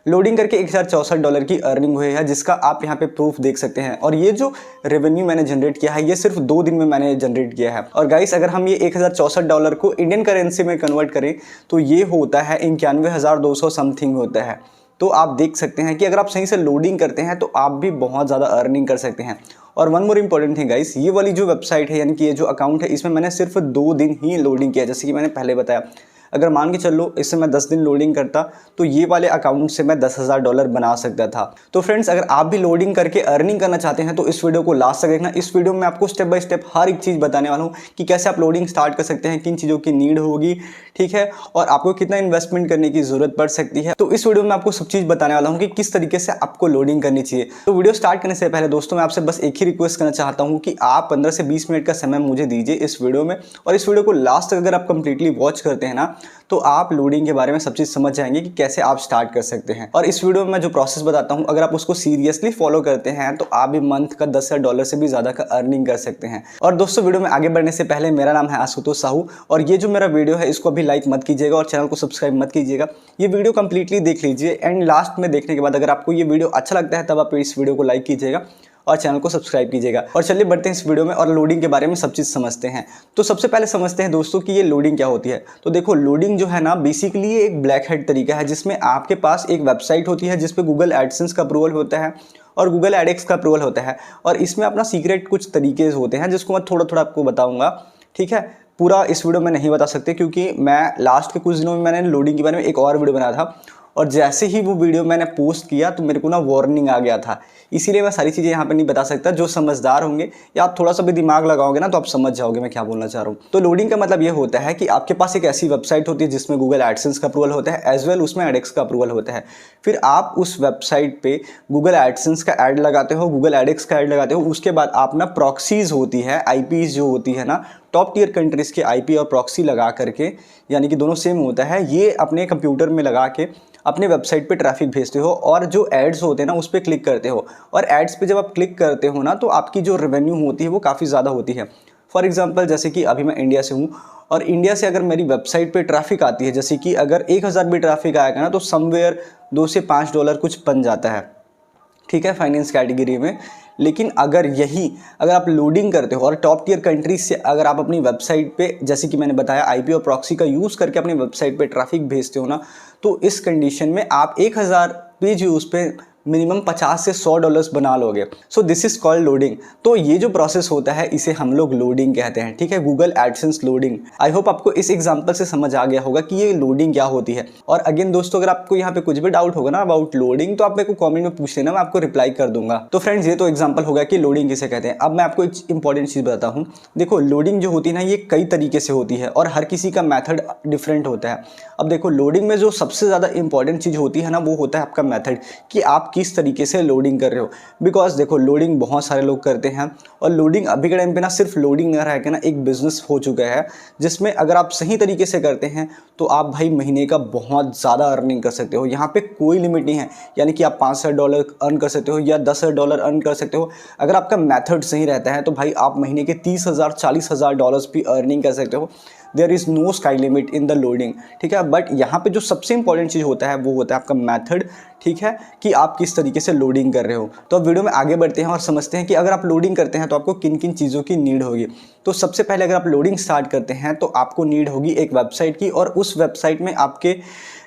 Loading करके $1064 की earning हुई है, जिसका आप यहाँ पे प्रूफ देख सकते हैं। और ये जो रेवेन्यू मैंने जनरेट किया है ये सिर्फ 2 दिन में मैंने जनरेट किया है। और गाइस अगर हम ये $1064 को इंडियन करेंसी में कन्वर्ट करें तो ये होता है 91,200 समथिंग होता है। तो आप देख सकते हैं कि अगर आप सही से लोडिंग करते हैं तो आप भी बहुत ज़्यादा अर्निंग कर सकते हैं। और one more important thing guys, ये वाली जो वेबसाइट है यानी कि ये जो अकाउंट है इसमें मैंने सिर्फ 2 दिन ही लोडिंग किया, जैसे कि मैंने पहले बताया। अगर मान के चलो इससे मैं 10 दिन लोडिंग करता तो ये वाले अकाउंट से मैं $10,000 बना सकता था। तो फ्रेंड्स अगर आप भी लोडिंग करके अर्निंग करना चाहते हैं तो इस वीडियो को लास्ट तक देखना। इस वीडियो में आपको स्टेप बाय स्टेप हर एक चीज़ बताने वाला हूँ कि कैसे आप लोडिंग स्टार्ट कर सकते हैं, किन चीज़ों की नीड होगी, ठीक है, और आपको कितना इन्वेस्टमेंट करने की जरूरत पड़ सकती है। तो इस वीडियो में आपको सब चीज़ बताने वाला हूँ कि किस तरीके से आपको लोडिंग करनी चाहिए। तो वीडियो स्टार्ट करने से पहले दोस्तों मैं आपसे बस एक ही रिक्वेस्ट करना चाहता हूँ कि आप 15 से 20 मिनट का समय मुझे दीजिए इस वीडियो में, और इस वीडियो को लास्ट तक अगर आप कंप्लीटली वॉच करते हैं ना तो आप लोडिंग के बारे में सब चीज़ समझ जाएंगे कि कैसे आप स्टार्ट कर सकते हैं। और इस वीडियो में मैं जो प्रोसेस बताता हूँ अगर आप उसको सीरियसली फॉलो करते हैं तो आप भी मंथ का $10,000 से भी ज़्यादा का अर्निंग कर सकते हैं। और दोस्तों वीडियो में आगे बढ़ने से पहले मेरा नाम है आशुतोष साहू, और ये जो मेरा वीडियो है इसको अभी लाइक मत कीजिएगा और चैनल को सब्सक्राइब मत कीजिएगा। ये वीडियो कंप्लीटली देख लीजिए एंड लास्ट में देखने के बाद अगर आपको ये वीडियो अच्छा लगता है तब आप इस वीडियो को लाइक कीजिएगा और चैनल को सब्सक्राइब कीजिएगा। और चलिए बढ़ते हैं इस वीडियो में और लोडिंग के बारे में सब चीज़ समझते हैं। तो सबसे पहले समझते हैं दोस्तों कि ये लोडिंग क्या होती है। तो देखो लोडिंग जो है ना बेसिकली ये एक ब्लैक हैट तरीका है जिसमें आपके पास एक वेबसाइट होती है जिसपे गूगल एडसेंस का अप्रूवल होता है और गूगल एडएक्स का अप्रूवल होता है, और इसमें अपना सीक्रेट कुछ तरीके होते हैं जिसको मैं थोड़ा थोड़ा आपको बताऊँगा, ठीक है। पूरा इस वीडियो में नहीं बता सकते क्योंकि मैं लास्ट के कुछ दिनों में मैंने लोडिंग के बारे में एक और वीडियो बनाया था, और जैसे ही वो वीडियो मैंने पोस्ट किया तो मेरे को ना वार्निंग आ गया था, इसीलिए मैं सारी चीज़ें यहाँ पे नहीं बता सकता। जो समझदार होंगे या आप थोड़ा सा भी दिमाग लगाओगे ना तो आप समझ जाओगे मैं क्या बोलना चाह रहा हूँ। तो लोडिंग का मतलब ये होता है कि आपके पास एक ऐसी वेबसाइट होती है जिसमें गूगल एडसेंस का अप्रूवल होता है एज वेल उसमें एडएक्स का अप्रूवल होता है। फिर आप उस वेबसाइट पे गूगल एडसेंस का ऐड लगाते हो, गूगल एडएक्स का ऐड लगाते हो, उसके बाद आप ना प्रॉक्सीज होती है, आईपीज जो होती है ना टॉप टियर कंट्रीज़ के आईपी और प्रॉक्सी लगा करके, यानी कि दोनों सेम होता है, ये अपने कंप्यूटर में लगा के अपने वेबसाइट पे ट्रैफिक भेजते हो और जो एड्स होते हैं ना उस पर क्लिक करते हो। और एड्स पे जब आप क्लिक करते हो ना तो आपकी जो रेवेन्यू होती है वो काफ़ी ज़्यादा होती है। फॉर एग्जांपल जैसे कि अभी मैं इंडिया से हूँ और इंडिया से अगर मेरी वेबसाइट पे ट्रैफिक आती है, जैसे कि अगर 1000 भी ट्रैफिक आएगा ना तो समवेयर $2 से $5 कुछ बन जाता है, ठीक है, फाइनेंस कैटेगरी में। लेकिन अगर आप लोडिंग करते हो और टॉप टियर कंट्रीज से अगर आप अपनी वेबसाइट पे जैसे कि मैंने बताया आईपी और प्रॉक्सी का यूज़ करके अपनी वेबसाइट पे ट्रैफिक भेजते हो ना, तो इस कंडीशन में आप 1000 पेज यूज़ पे मिनिमम $50 से $100 बना लोगे। So this is called loading. तो ये जो प्रोसेस होता है इसे हम लोग लोडिंग कहते हैं, ठीक है, Google AdSense loading. I hope आपको इस एग्जांपल से समझ आ गया होगा कि ये लोडिंग क्या होती है। और अगेन दोस्तों अगर आपको यहाँ पे कुछ भी डाउट होगा ना अबाउट लोडिंग तो आप मेरे को कमेंट में पूछ लेना, मैं आपको रिप्लाई कर दूंगा। तो फ्रेंड्स ये तो एग्जाम्पल होगा कि लोडिंग किसे कहते हैं। अब मैं आपको एक इंपॉर्टेंट चीज़ बताता हूँ। देखो लोडिंग जो होती है ना ये कई तरीके से होती है और हर किसी का मैथड डिफरेंट होता है। अब देखो लोडिंग में जो सबसे ज़्यादा इंपॉर्टेंट चीज़ होती है ना वो होता है आपका मैथड, कि आप किस तरीके से लोडिंग कर रहे हो। बिकॉज देखो लोडिंग बहुत सारे लोग करते हैं और लोडिंग अभी के टाइम पे ना सिर्फ लोडिंग ना रह के ना एक बिजनेस हो चुका है, जिसमें अगर आप सही तरीके से करते हैं तो आप भाई महीने का बहुत ज़्यादा अर्निंग कर सकते हो। यहाँ पे कोई लिमिट नहीं है, यानी कि आप $5,000 अर्न कर सकते हो या $10,000 अर्न कर सकते हो। अगर आपका मैथड सही रहता है तो भाई आप महीने के $30,000 $40,000 भी अर्निंग कर सकते हो। There is no sky limit in the loading, ठीक है। बट यहाँ पे जो सबसे इंपॉर्टेंट चीज़ होता है वो होता है आपका मैथड, ठीक है, कि आप किस तरीके से लोडिंग कर रहे हो। तो अब वीडियो में आगे बढ़ते हैं और समझते हैं कि अगर आप लोडिंग करते हैं तो आपको किन किन चीज़ों की नीड होगी। तो सबसे पहले अगर आप लोडिंग स्टार्ट करते हैं तो आपको नीड होगी एक वेबसाइट की, और उस वेबसाइट में आपके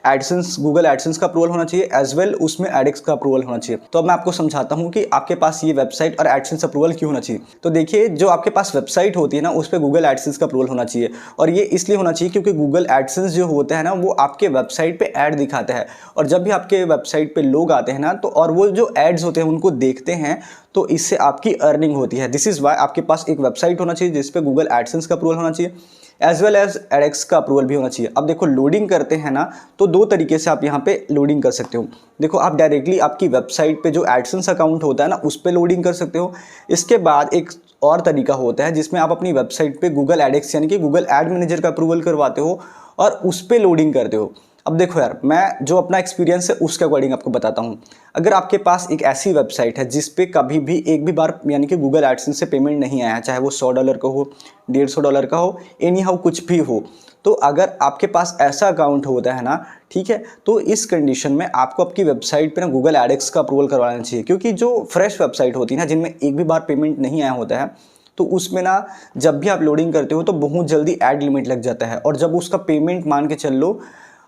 एडसेंस गूगल एडसेंस का अप्रूवल होना चाहिए एज वेल उसमें एडएक्स का अप्रूवल होना चाहिए। तो अब मैं आपको समझाता हूँ कि आपके पास ये वेबसाइट और एडसेंस अप्रूवल क्यों होना चाहिए। तो देखिए जो आपके पास वेबसाइट होती है ना उस पर गूगल एडसेंस का अप्रूवल होना चाहिए, और ये इसलिए होना चाहिए क्योंकि गूगल एडसेंस जो होता है ना वो आपके वेबसाइट पे ऐड दिखाता है, और जब भी आपके वेबसाइट पे लोग आते हैं ना तो और वो जो एड्स होते हैं उनको देखते हैं तो इससे आपकी अर्निंग होती है। दिस इज़ वाई आपके पास एक वेबसाइट होना चाहिए जिस पे गूगल एडसेंस का अप्रूवल होना चाहिए एज वेल एज एडएक्स का अप्रूवल भी होना चाहिए। अब देखो लोडिंग करते हैं ना तो 2 तरीके से आप यहाँ पे लोडिंग कर सकते हो। देखो आप डायरेक्टली आपकी वेबसाइट पे जो एडसेंस अकाउंट होता है ना उस पर लोडिंग कर सकते हो। इसके बाद एक और तरीका होता है जिसमें आप अपनी वेबसाइट पे गूगल एडएक्स यानी कि गूगल एड मैनेजर का अप्रूवल करवाते हो और उस पर लोडिंग करते हो। अब देखो यार मैं जो अपना एक्सपीरियंस है उसके अकॉर्डिंग आपको बताता हूँ। अगर आपके पास एक ऐसी वेबसाइट है जिस पे कभी भी एक भी बार यानी कि गूगल एडसेंस से पेमेंट नहीं आया, चाहे वो $100 का हो $150 का हो, एनी हाउ कुछ भी हो, तो अगर आपके पास ऐसा अकाउंट होता है ना, ठीक है, तो इस कंडीशन में आपको आपकी वेबसाइट पे ना गूगल एडएक्स का अप्रूवल करवाना चाहिए, क्योंकि जो फ्रेश वेबसाइट होती है ना, जिनमें एक भी बार पेमेंट नहीं आया होता है, तो उसमें ना जब भी आप लोडिंग करते हो तो बहुत जल्दी ऐड लिमिट लग जाता है। और जब उसका पेमेंट मान के चल लो,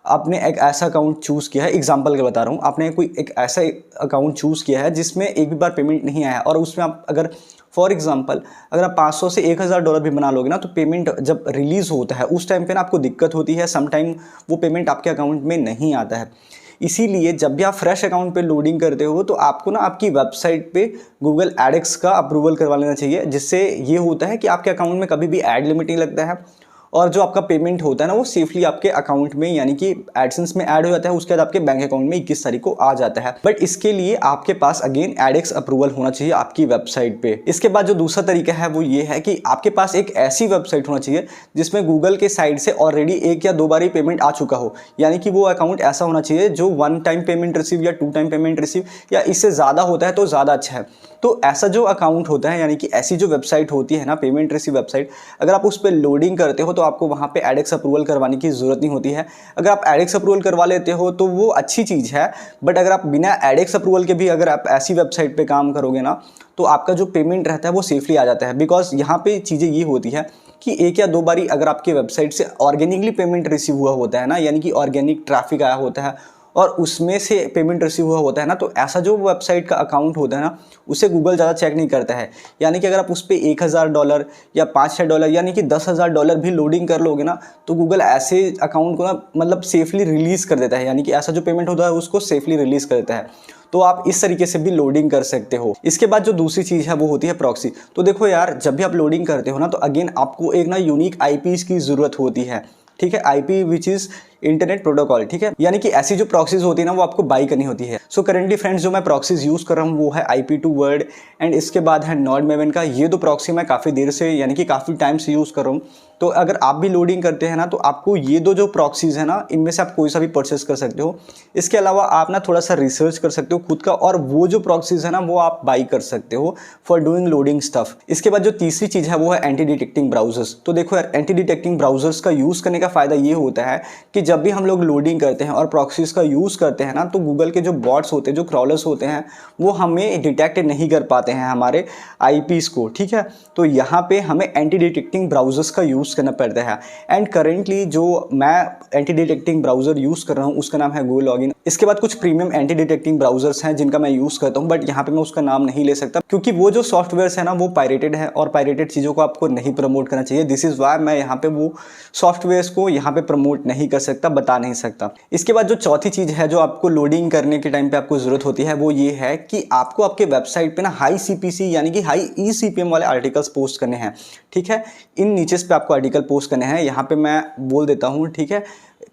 आपने एक ऐसा अकाउंट चूज़ किया है, एग्जांपल के बता रहा हूँ, आपने कोई एक ऐसा अकाउंट चूज़ किया है जिसमें एक भी बार पेमेंट नहीं आया, और उसमें आप अगर फॉर एग्जांपल अगर आप 500 से $1000 भी बना लोगे ना, तो पेमेंट जब रिलीज़ होता है उस टाइम पे ना आपको दिक्कत होती है, समटाइम वो पेमेंट आपके अकाउंट में नहीं आता है। इसीलिए जब भी आप फ्रेश अकाउंट पे लोडिंग करते हो तो आपको ना आपकी वेबसाइट पे गूगल एडएक्स का अप्रूवल करवा लेना चाहिए, जिससे ये होता है कि आपके अकाउंट में कभी भी ऐड लिमिट नहीं लगता है, और जो आपका पेमेंट होता है ना वो सेफली आपके अकाउंट में यानी कि एडसेंस में ऐड हो जाता है, उसके बाद आपके बैंक अकाउंट में 21 तारीख को आ जाता है। बट इसके लिए आपके पास अगेन एडएक्स अप्रूवल होना चाहिए आपकी वेबसाइट पे। इसके बाद जो दूसरा तरीका है वो ये है कि आपके पास एक ऐसी वेबसाइट होना चाहिए जिसमें गूगल के साइड से ऑलरेडी 1 या 2 बार ही पेमेंट आ चुका हो, यानी कि वो अकाउंट ऐसा होना चाहिए जो 1 टाइम पेमेंट रिसीव या 2 टाइम पेमेंट रिसीव या इससे ज़्यादा होता है तो ज़्यादा अच्छा है। तो ऐसा जो अकाउंट होता है, यानी कि ऐसी जो वेबसाइट होती है ना, पेमेंट रिसीव वेबसाइट, अगर आप उस पर लोडिंग करते हो तो आपको वहाँ पे एडएक्स अप्रूवल करवाने की ज़रूरत नहीं होती है। अगर आप एडएक्स अप्रूवल करवा लेते हो तो वो अच्छी चीज़ है, बट अगर आप बिना एडएक्स अप्रूवल के भी अगर आप ऐसी वेबसाइट पे काम करोगे ना, तो आपका जो पेमेंट रहता है वो सेफली आ जाता है। बिकॉज यहाँ पे चीज़ें ये होती है कि 1 या 2 बारी अगर आपकी वेबसाइट से ऑर्गेनिकली पेमेंट रिसीव हुआ होता है ना, यानी कि ऑर्गेनिक ट्रैफिक आया होता है और उसमें से पेमेंट रिसीव हुआ होता है ना, तो ऐसा जो वेबसाइट का अकाउंट होता है ना, उसे गूगल ज़्यादा चेक नहीं करता है। यानी कि अगर आप उस पर $1000 या $500 यानी कि $10,000 भी लोडिंग कर लोगे ना, तो गूगल ऐसे अकाउंट को ना मतलब सेफली रिलीज़ कर देता है, यानी कि ऐसा जो पेमेंट होता है उसको सेफली रिलीज़ कर देता है। तो आप इस तरीके से भी लोडिंग कर सकते हो। इसके बाद जो दूसरी चीज़ है वो होती है प्रॉक्सी। तो देखो यार, जब भी आप लोडिंग करते हो ना, तो अगेन आपको एक ना यूनिक आईपीज़ की ज़रूरत होती है, ठीक है, IP which is internet protocol, ठीक है, यानी कि ऐसी जो प्रॉक्सीज होती है ना वो आपको बाई करनी होती है। सो करेंटली फ्रेंड्स, जो मैं प्रॉक्सीज यूज़ कर रहा हूँ वो है IP2 वर्ड एंड इसके बाद है नॉर्डमेवन का। ये दो प्रॉक्सी मैं काफ़ी देर से यानी कि काफ़ी टाइम से यूज़ कर रहा हूँ। तो अगर आप भी लोडिंग करते हैं ना, तो आपको ये दो जो प्रॉक्सीज है ना, इनमें से आप कोई सा भी परचेस कर सकते हो। इसके अलावा आप ना थोड़ा सा रिसर्च कर सकते हो खुद का, और वो जो प्रॉक्सीज है ना वो आप बाई कर सकते हो फॉर डूइंग लोडिंग स्टफ। इसके बाद जो तीसरी चीज़ है वो है एंटी डिटेक्टिंग ब्राउजर्स। तो देखो यार, एंटी डिटेक्टिंग ब्राउजर्स का यूज़ करने का फ़ायदा ये होता है कि जब भी हम लोग लोडिंग करते हैं और प्रॉक्सीज का यूज़ करते हैं ना, तो गूगल के जो बॉट्स होते हैं, जो क्रॉलर्स होते हैं, वो हमें डिटेक्ट नहीं कर पाते हैं हमारे आईपीज़ को, ठीक है। तो यहाँ पे हमें एंटी डिटेक्टिंग ब्राउजर्स का यूज़ करना पड़ता है। एंड करेंटली जो मैं एंटी डिटेक्टिंग ब्राउजर यूज़ कर रहा हूँ उसका नाम है गो लॉगिन। इसके बाद कुछ प्रीमियम एंटी डिटेक्टिंग ब्राउजर्स हैं जिनका मैं यूज़ करता हूँ, बट यहाँ पे मैं उसका नाम नहीं ले सकता क्योंकि वो जो सॉफ्टवेयर्स है ना वो पायरेटेड है, और पायरेटेड चीज़ों को आपको नहीं प्रमोट करना चाहिए। दिस इज़ वाई मैं यहाँ पे वो सॉफ्टवेयर्स को यहाँ पे प्रमोट नहीं कर सकता, बता नहीं सकता। इसके बाद जो चौथी चीज़ है जो आपको लोडिंग करने के टाइम पे आपको ज़रूरत होती है वो ये है कि आपको आपके वेबसाइट पे ना हाई CPC यानी कि हाई ECPM वाले आर्टिकल्स पोस्ट करने हैं, ठीक है। इन नीचेस पे आपको आर्टिकल पोस्ट करने हैं, यहाँ पे मैं बोल देता हूँ, ठीक है।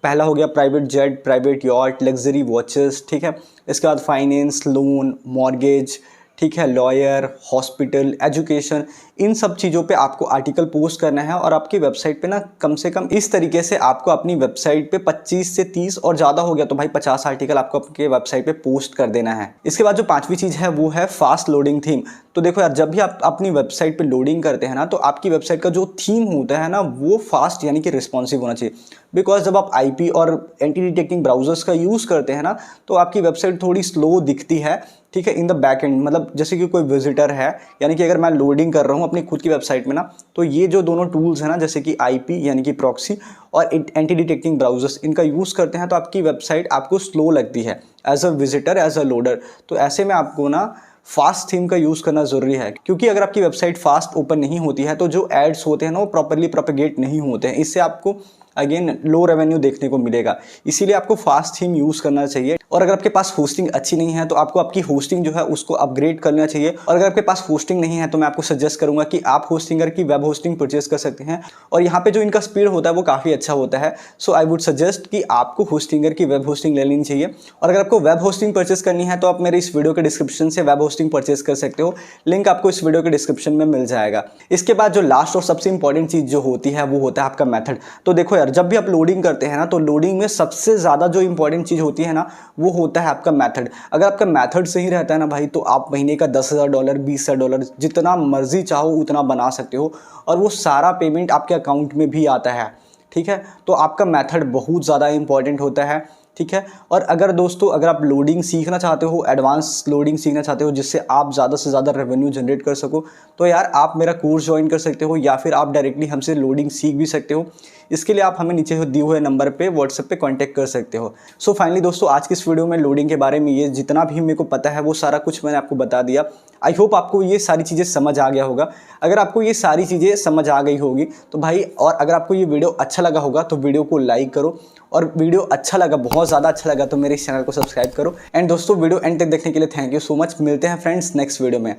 पहला हो गया private jet, private yacht, luxury watches, ठीक है। इसके बाद फाइनेंस, लोन, मॉर्गेज, ठीक है, लॉयर, हॉस्पिटल, एजुकेशन, इन सब चीज़ों पे आपको आर्टिकल पोस्ट करना है। और आपकी वेबसाइट पे ना कम से कम इस तरीके से आपको अपनी वेबसाइट पे 25 से 30 और ज़्यादा हो गया तो भाई 50 आर्टिकल आपको आपके वेबसाइट पे पोस्ट कर देना है। इसके बाद जो पांचवी चीज़ है वो है फास्ट लोडिंग थीम। तो देखो यार, जब भी आप अपनी वेबसाइट पे लोडिंग करते हैं ना, तो आपकी वेबसाइट का जो थीम होता है ना वो फास्ट यानी कि रिस्पॉन्सिव होना चाहिए। बिकॉज जब आप IP और एंटी डिटेक्टिंग ब्राउजर्स का यूज़ करते हैं ना, तो आपकी वेबसाइट थोड़ी स्लो दिखती है, ठीक है, इन द बैक एंड। मतलब जैसे कि कोई विजिटर है, यानी कि अगर मैं लोडिंग कर रहा हूँ अपनी खुद की वेबसाइट में ना, तो ये जो दोनों टूल्स हैं ना, जैसे कि IP यानी कि प्रॉक्सी और एंटी डिटेक्टिंग ब्राउजर्स, इनका यूज़ करते हैं तो आपकी वेबसाइट आपको स्लो लगती है as a visitor, as a loader. तो ऐसे में आपको ना फास्ट थीम का यूज़ करना ज़रूरी है, क्योंकि अगर आपकी वेबसाइट फास्ट ओपन नहीं होती है तो जो एड्स होते हैं ना वो प्रॉपरली प्रोपेगेट नहीं होते हैं। इससे आपको अगेन लो रेवेन्यू देखने को मिलेगा। इसीलिए आपको फास्ट थीम यूज़ करना चाहिए। और अगर आपके पास होस्टिंग अच्छी नहीं है तो आपको आपकी होस्टिंग जो है उसको अपग्रेड करना चाहिए। और अगर आपके पास होस्टिंग नहीं है तो मैं आपको सजेस्ट करूंगा कि आप होस्टिंगर की वेब होस्टिंग परचेज कर सकते हैं, और यहाँ पे जो इनका स्पीड होता है वो काफ़ी अच्छा होता है। सो आई वुड सजेस्ट कि आपको होस्टिंगर की वेब होस्टिंग ले लेनी चाहिए। और अगर आपको वेब होस्टिंग परचेज करनी है तो आप मेरे इस वीडियो के डिस्क्रिप्शन से वेब होस्टिंग परचेज कर सकते हो, लिंक आपको इस वीडियो के डिस्क्रिप्शन में मिल जाएगा। इसके बाद जो लास्ट और सबसे इंपॉर्टेंट चीज़ जो होती है वो होता है आपका मेथड। तो देखो यार, जब भी आप लोडिंग करते हैं ना, तो लोडिंग में सबसे ज़्यादा जो इंपॉर्टेंट चीज़ होती है ना वो होता है आपका मेथड। अगर आपका मेथड सही रहता है ना भाई, तो आप महीने का $10,000, $20,000 जितना मर्जी चाहो उतना बना सकते हो, और वो सारा पेमेंट आपके अकाउंट में भी आता है। ठीक है। तो आपका मेथड बहुत ज़्यादा इंपॉर्टेंट होता है, ठीक है। और अगर दोस्तों अगर आप लोडिंग सीखना चाहते हो, एडवांस लोडिंग सीखना चाहते हो जिससे आप ज़्यादा से ज़्यादा रेवेन्यू जनरेट कर सको, तो यार आप मेरा कोर्स ज्वाइन कर सकते हो या फिर आप डायरेक्टली हमसे लोडिंग सीख भी सकते हो। इसके लिए आप हमें नीचे दिए हुए नंबर पे व्हाट्सएप पे कांटेक्ट कर सकते हो। सो फाइनली दोस्तों आज की इस वीडियो में लोडिंग के बारे में ये जितना भी मेरे को पता है वो सारा कुछ मैंने आपको बता दिया। आई होप आपको ये सारी चीज़ें समझ आ गया होगा। अगर आपको ये सारी चीज़ें समझ आ गई होगी तो भाई, और अगर आपको ये वीडियो अच्छा लगा होगा तो वीडियो को लाइक करो, और वीडियो अच्छा लगा, बहुत ज़्यादा अच्छा लगा तो मेरे इस चैनल को सब्सक्राइब करो। एंड दोस्तों वीडियो एंड तक देखने के लिए थैंक यू सो मच। मिलते हैं फ्रेंड्स नेक्स्ट वीडियो में,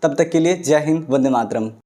तब तक के लिए जय हिंद, वंदे मातरम।